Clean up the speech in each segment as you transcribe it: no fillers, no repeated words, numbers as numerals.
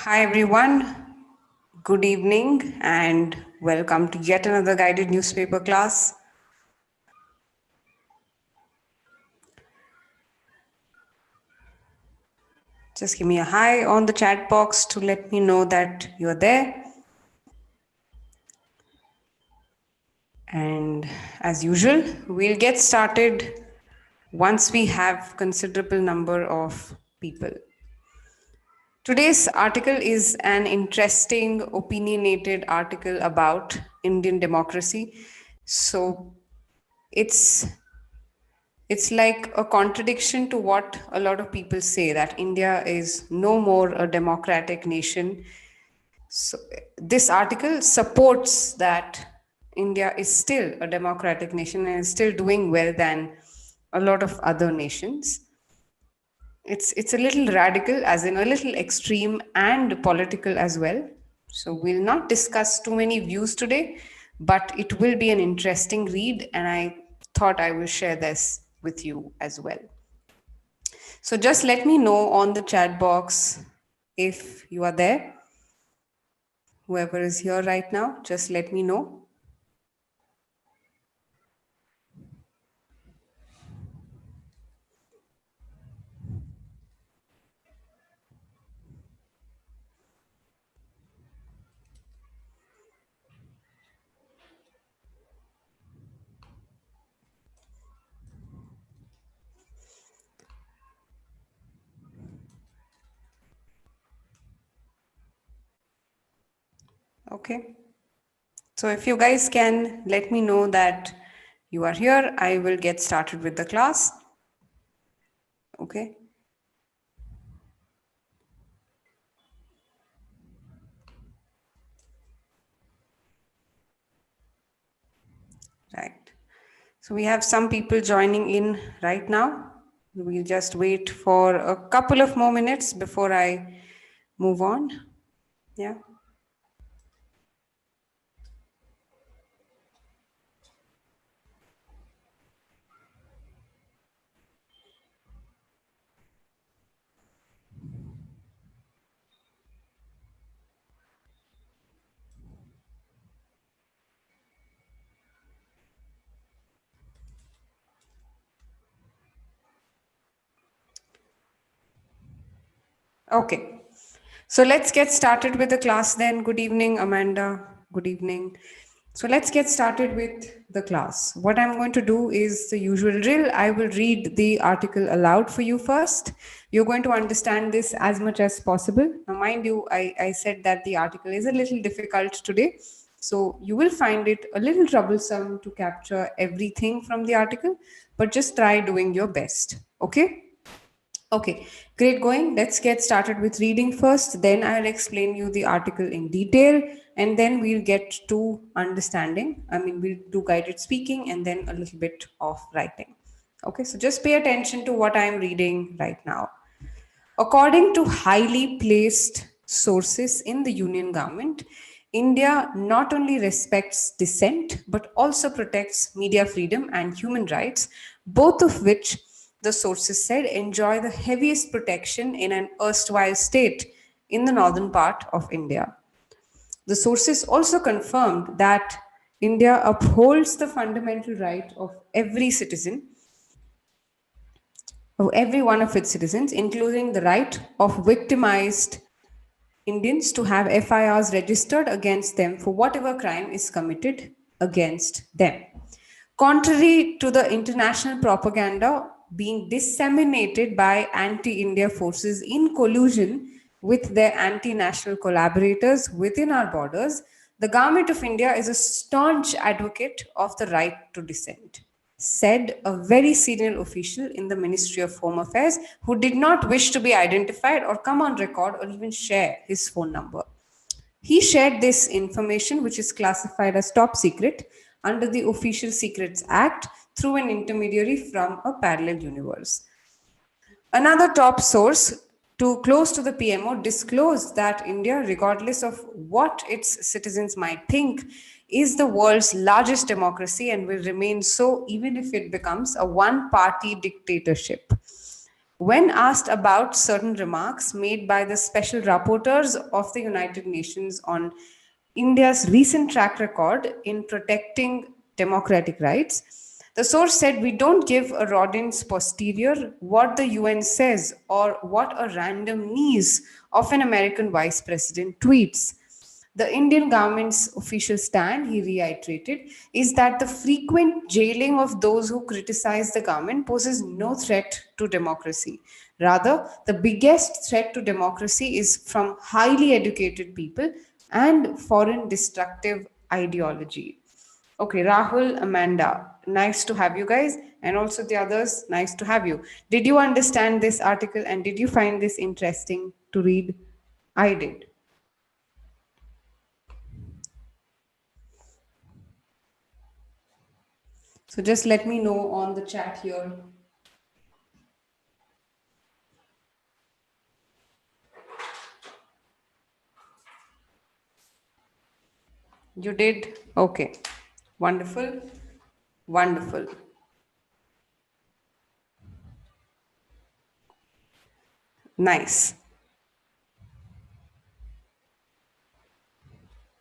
Hi everyone, good evening and welcome to yet another guided newspaper class. Just give me a hi on the chat box to let me know that you're there. And as usual, we'll get started once we have considerable number of people. Today's article is an interesting, opinionated article about Indian democracy. So it's like a contradiction to what a lot of people say that India is no more a democratic nation. So, this article supports that India is still a democratic nation and is still doing well than a lot of other nations. It's a little radical, as in a little extreme and political as well. So we'll not discuss too many views today, but it will be an interesting read, and I thought I will share this with you as well. So just let me know on the chat box if you are there. Whoever is here right now, just let me know. Okay. So if you guys can let me know that you are here, I will get started with the class. Okay. Right. So we have some people joining in right now. We'll just wait for a couple of more minutes before I move on. Yeah. Okay. So let's get started with the class then. Good evening, Amanda. Good evening. So let's get started with the class. What I'm going to do is the usual drill. I will read the article aloud for you first. You're going to understand this as much as possible. Now, mind you, I said that the article is a little difficult today. So you will find it a little troublesome to capture everything from the article, but just try doing your best. Okay? Okay, great going. Let's get started with reading first. Then I'll explain you the article in detail and then we'll get to understanding. We'll do guided speaking and then a little bit of writing. Okay, so just pay attention to what I'm reading right now. According to highly placed sources in the Union government, India not only respects dissent but also protects media freedom and human rights, both of which the sources said enjoy the heaviest protection in an erstwhile state in the northern part of India. The sources also confirmed that India upholds the fundamental right of every one of its citizens, including the right of victimized Indians to have FIRs registered against them for whatever crime is committed against them. Contrary to the international propaganda being disseminated by anti India forces in collusion with their anti national collaborators within our borders, the Government of India is a staunch advocate of the right to dissent, said a very senior official in the Ministry of Home Affairs who did not wish to be identified or come on record or even share his phone number. He shared this information, which is classified as top secret under the Official Secrets Act, through an intermediary from a parallel universe. Another top source too close to the PMO disclosed that India, regardless of what its citizens might think, is the world's largest democracy and will remain so even if it becomes a one party dictatorship. When asked about certain remarks made by the special rapporteurs of the United Nations on India's recent track record in protecting democratic rights, the source said, "We don't give a rodent's posterior what the UN says or what a random niece of an American vice president tweets." The Indian government's official stand, he reiterated, is that the frequent jailing of those who criticize the government poses no threat to democracy. Rather, the biggest threat to democracy is from highly educated people and foreign destructive ideology. Okay, Rahul, Amanda, nice to have you guys, and also the others, nice to have you. Did you understand this article and did you find this interesting to read? I did. So just let me know on the chat here. You did? Okay. Wonderful. Wonderful. Nice.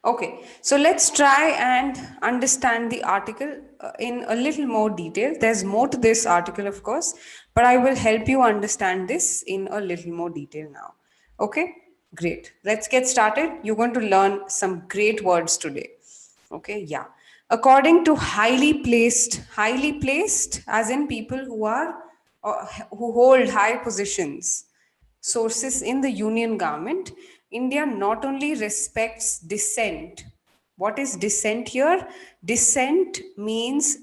Okay, so let's try and understand the article in a little more detail. There's more to this article, of course, but I will help you understand this in a little more detail now. Okay, great. Let's get started. You're going to learn some great words today. Okay, yeah. According to highly placed, as in people who are who hold high positions, sources in the union government, India not only respects dissent. What is dissent here? Dissent means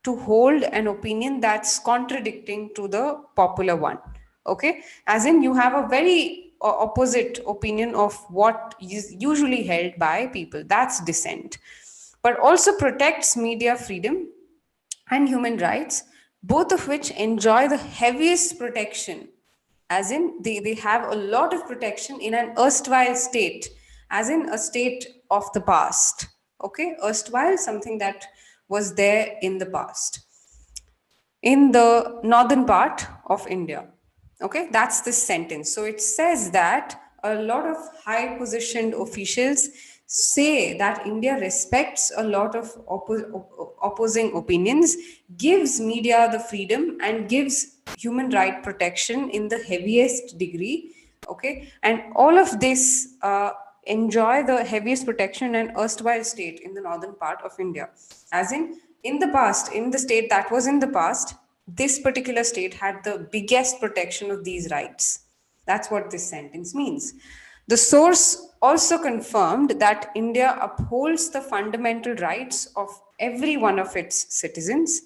to hold an opinion that's contradicting to the popular one. Okay? As in, you have a very opposite opinion of what is usually held by people. That's dissent. But also protects media freedom and human rights, both of which enjoy the heaviest protection, as in they have a lot of protection in an erstwhile state, as in a state of the past. Okay, erstwhile, something that was there in the past in the northern part of India. Okay, that's this sentence. So it says that a lot of high positioned officials say that India respects a lot of opposing opinions, gives media the freedom, and gives human right protection in the heaviest degree. Okay, and all of this enjoy the heaviest protection and erstwhile state in the northern part of India. As in the past, in the state that was in the past, this particular state had the biggest protection of these rights. That's what this sentence means. The source also confirmed that India upholds the fundamental rights of every one of its citizens,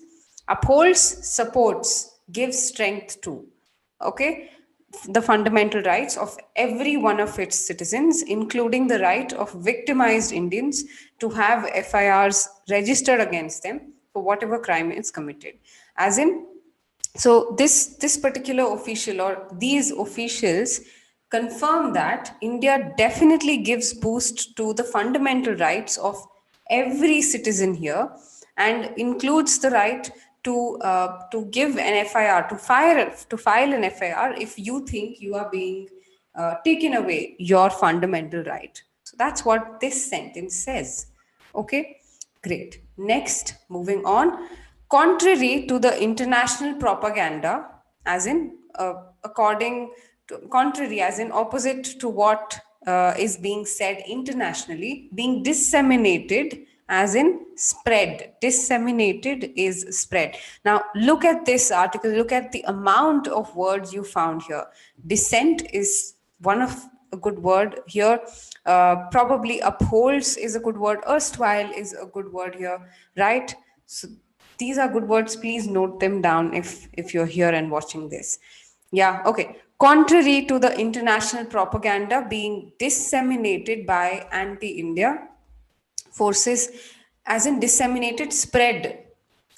upholds, supports, gives strength to. Okay, the fundamental rights of every one of its citizens, including the right of victimized Indians to have FIRs registered against them for whatever crime is committed. As in, so this particular official or these officials confirm that India definitely gives boost to the fundamental rights of every citizen here and includes the right to give an FIR, to file an FIR if you think you are being taken away your fundamental right. So that's what this sentence says. Okay, great. Next, moving on. Contrary to the international propaganda, as in according to, contrary, as in opposite to what is being said internationally, being disseminated, as in spread. Disseminated is spread. Now, look at this article, look at the amount of words you found here. Dissent is one of a good word here. Probably upholds is a good word. Erstwhile is a good word here, right? So these are good words. Please note them down if you're here and watching this. Yeah, okay. Contrary to the international propaganda being disseminated by anti-India forces, as in disseminated, spread.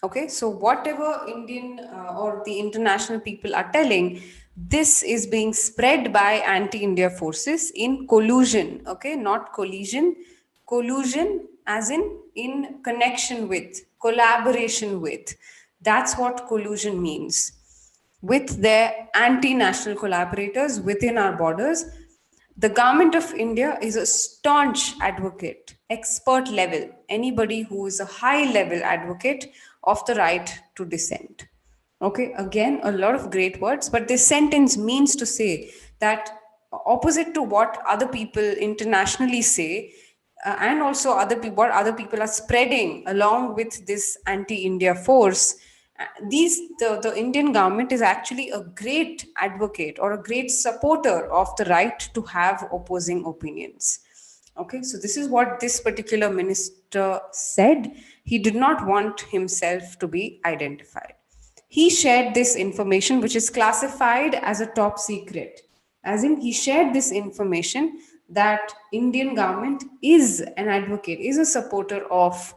Okay, so whatever Indian or the international people are telling, this is being spread by anti-India forces in collusion. Okay, not collision, collusion, as in connection with, collaboration with. That's what collusion means. with their anti national collaborators within our borders. The government of India is a staunch advocate, expert level, anybody who is a high level advocate of the right to dissent. Okay, again, a lot of great words, but this sentence means to say that, opposite to what other people internationally say, and also other people, what other people are spreading along with this anti-India force, the Indian government is actually a great advocate or a great supporter of the right to have opposing opinions. Okay, so this is what this particular minister said. He did not want himself to be identified. He shared this information, which is classified as a top secret. As in, he shared this information that Indian government is an advocate, is a supporter of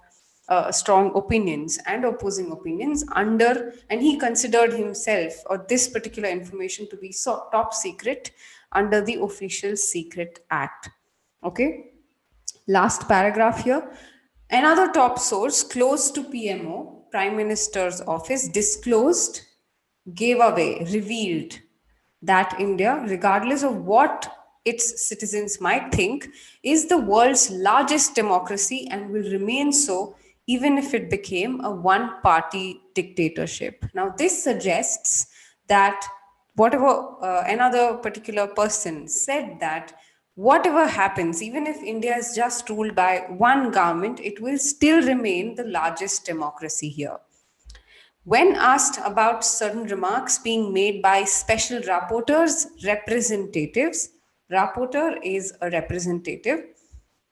strong opinions and opposing opinions under, and he considered himself or this particular information to be top secret under the Official Secret Act. Okay, last paragraph here. Another top source close to PMO, Prime Minister's office, disclosed, gave away, revealed that India, regardless of what its citizens might think, is the world's largest democracy and will remain so even if it became a one party dictatorship. Now, this suggests that whatever another particular person said, that whatever happens, even if India is just ruled by one government, it will still remain the largest democracy here. When asked about certain remarks being made by special rapporteurs, representatives, rapporteur is a representative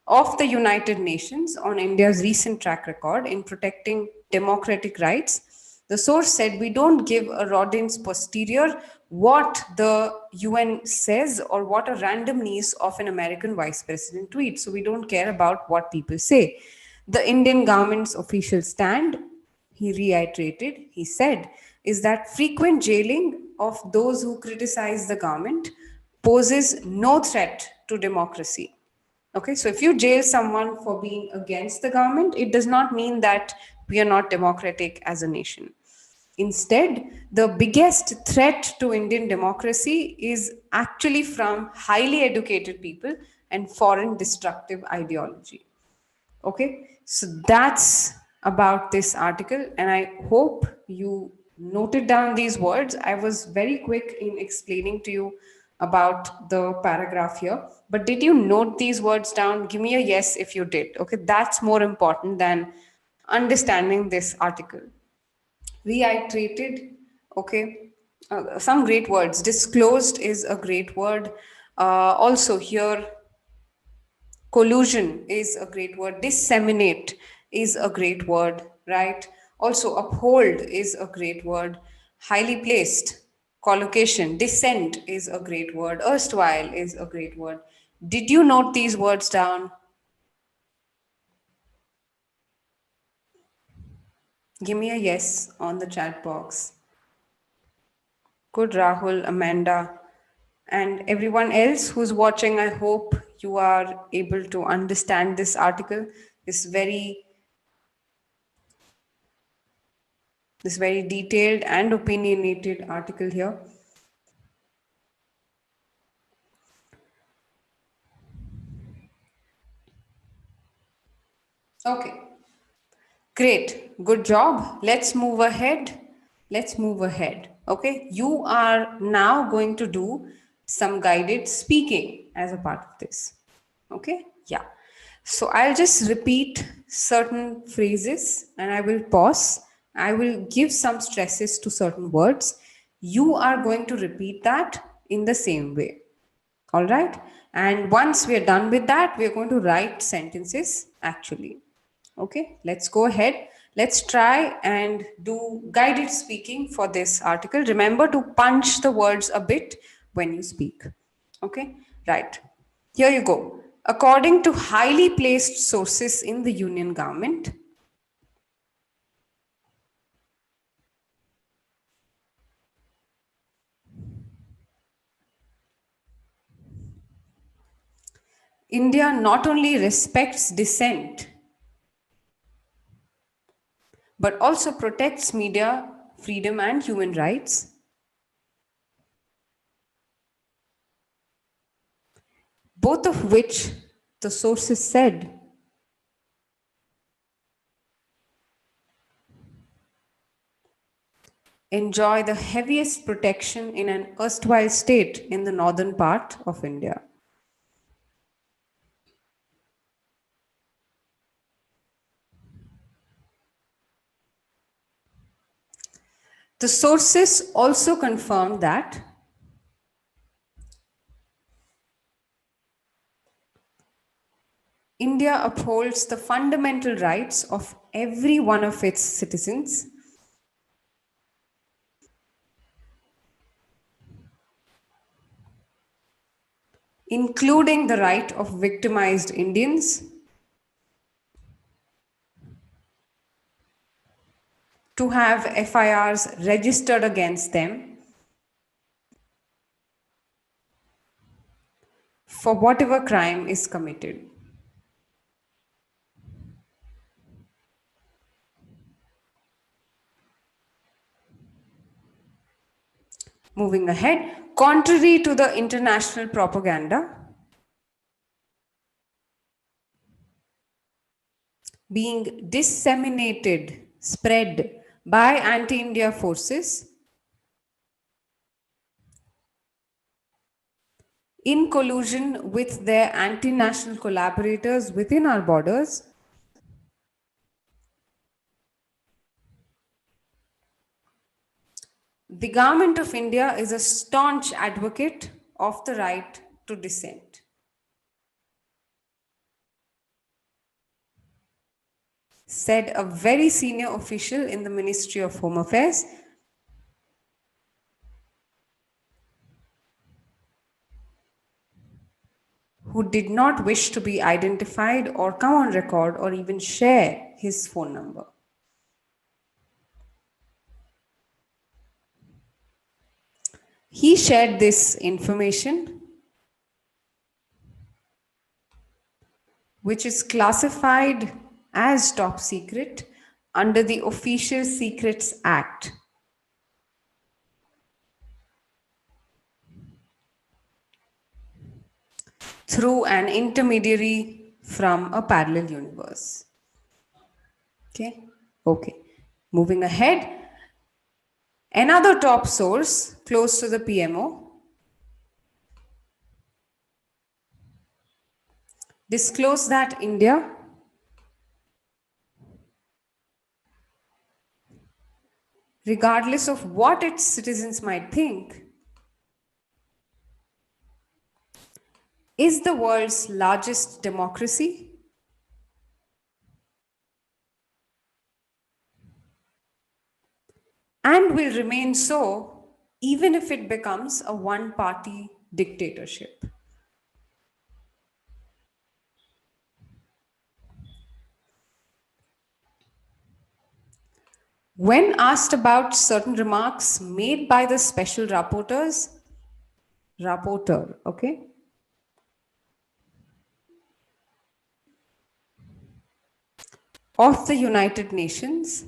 of the United Nations on India's recent track record in protecting democratic rights, the source said, "We don't give a rodent's posterior what the UN says or what a random niece of an American vice president tweets. So we don't care about what people say. The Indian government's official stand," he reiterated, he said, "is that frequent jailing of those who criticize the government poses no threat to democracy." Okay, so if you jail someone for being against the government, it does not mean that we are not democratic as a nation. Instead, the biggest threat to Indian democracy is actually from highly educated people and foreign destructive ideology. Okay, so that's about this article, and I hope you noted down these words. I was very quick in explaining to you about the paragraph here, but did you note these words down? Give me a yes if you did. Okay, that's more important than understanding this article. Reiterated, okay, some great words. Disclosed is a great word. Also, here, collusion is a great word. Disseminate is a great word, right? Also, uphold is a great word. Highly placed, collocation, dissent is a great word. Erstwhile is a great word. Did you note these words down? Give me a yes on the chat box. Good, Rahul, Amanda, and everyone else who's watching. I hope you are able to understand this article, this very this very detailed and opinionated article here. Okay, great, good job. Let's move ahead. Let's move ahead. Okay, you are now going to do some guided speaking as a part of this. Okay, yeah. So I'll just repeat certain phrases and I will pause. I will give some stresses to certain words. You are going to repeat that in the same way. All right. And once we are done with that, we are going to write sentences actually. Okay, let's go ahead. Let's try and do guided speaking for this article. Remember to punch the words a bit when you speak. Okay, right. Here you go. According to highly placed sources in the Union government, India not only respects dissent, but also protects media freedom and human rights. both of which the sources said enjoy the heaviest protection in an erstwhile state in the northern part of India. The sources also confirmed that India upholds the fundamental rights of every one of its citizens, including the right of victimized Indians to have FIRs registered against them for whatever crime is committed. Moving ahead, contrary to the international propaganda being disseminated, spread by anti India forces in collusion with their anti national collaborators within our borders, the government of India is a staunch advocate of the right to dissent. Said a very senior official in the Ministry of Home Affairs, who did not wish to be identified or come on record or even share his phone number. He shared this information, which is classified as top secret under the Official Secrets Act. Through an intermediary from a parallel universe. Okay. Moving ahead, another top source close to the PMO disclosed that India regardless of what its citizens might think, is the world's largest democracy and will remain so even if it becomes a one party dictatorship. When asked about certain remarks made by the special rapporteur, okay, of the United Nations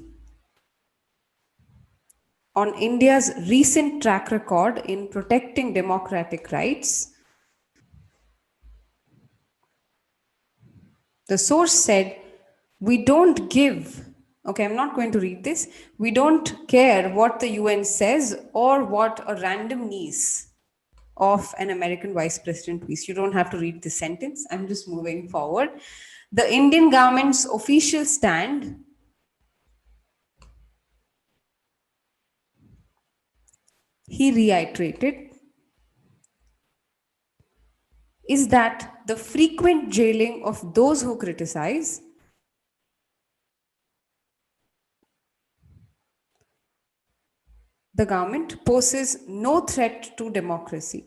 on India's recent track record in protecting democratic rights, the source said, we don't give, okay, I'm not going to read this, we don't care what the UN says or what a random niece of an American vice president please. You don't have to read this sentence. I'm just moving forward. The Indian government's official stand he reiterated is that the frequent jailing of those who criticize the government poses no threat to democracy.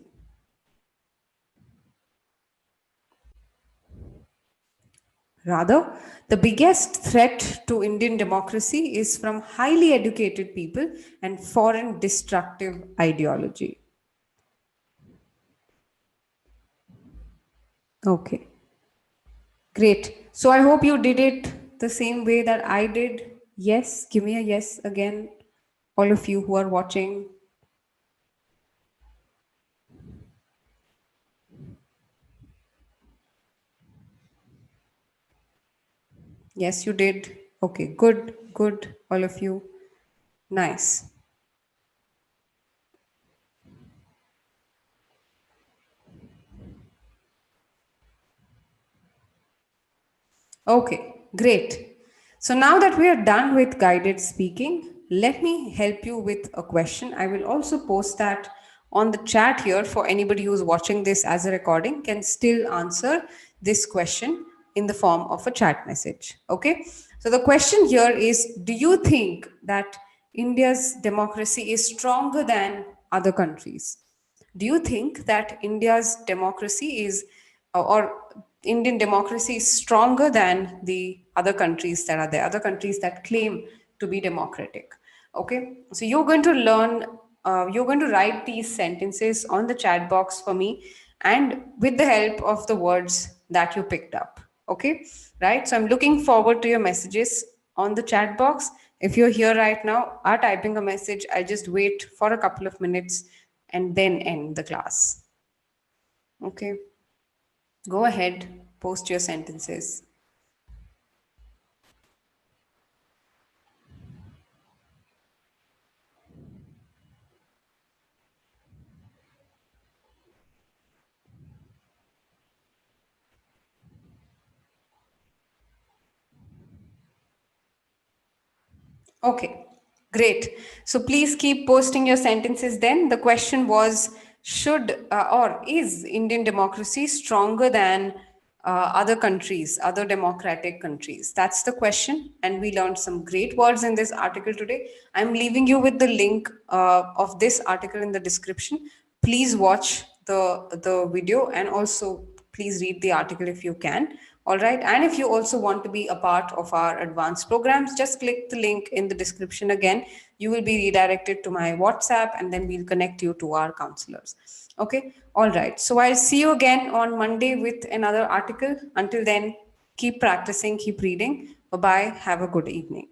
Rather, the biggest threat to Indian democracy is from highly educated people and foreign destructive ideology. Okay, great. So I hope you did it the same way that I did. Yes, give me a yes again, all of you who are watching. Yes, you did. Okay, good, good, all of you. Nice. Okay, great. So now that we are done with guided speaking, let me help you with a question. I will also post that on the chat here for anybody who's watching this as a recording can still answer this question in the form of a chat message. Okay? So the question here is, do you think that India's democracy is stronger than other countries? Do you think that India's democracy is, or Indian democracy is stronger than the other countries that are there, other countries that claim to be democratic? Okay, so you're going to learn, you're going to write these sentences on the chat box for me and with the help of the words that you picked up. Okay, right? So I'm looking forward to your messages on the chat box. If you're here right now, are typing a message, I'll just wait for a couple of minutes and then end the class. Okay, go ahead, post your sentences. Okay, great. So please keep posting your sentences then. The question was, should or is Indian democracy stronger than other countries, other democratic countries? That's the question. And we learned some great words in this article today. I'm leaving you with the link of this article in the description. Please watch the video and also please read the article if you can. All right, and if you also want to be a part of our advanced programs, just click the link in the description again. You will be redirected to my WhatsApp and then we'll connect you to our counselors. Okay, all right, so I'll see you again on Monday with another article. Until then, keep practicing, keep reading. Bye bye, have a good evening.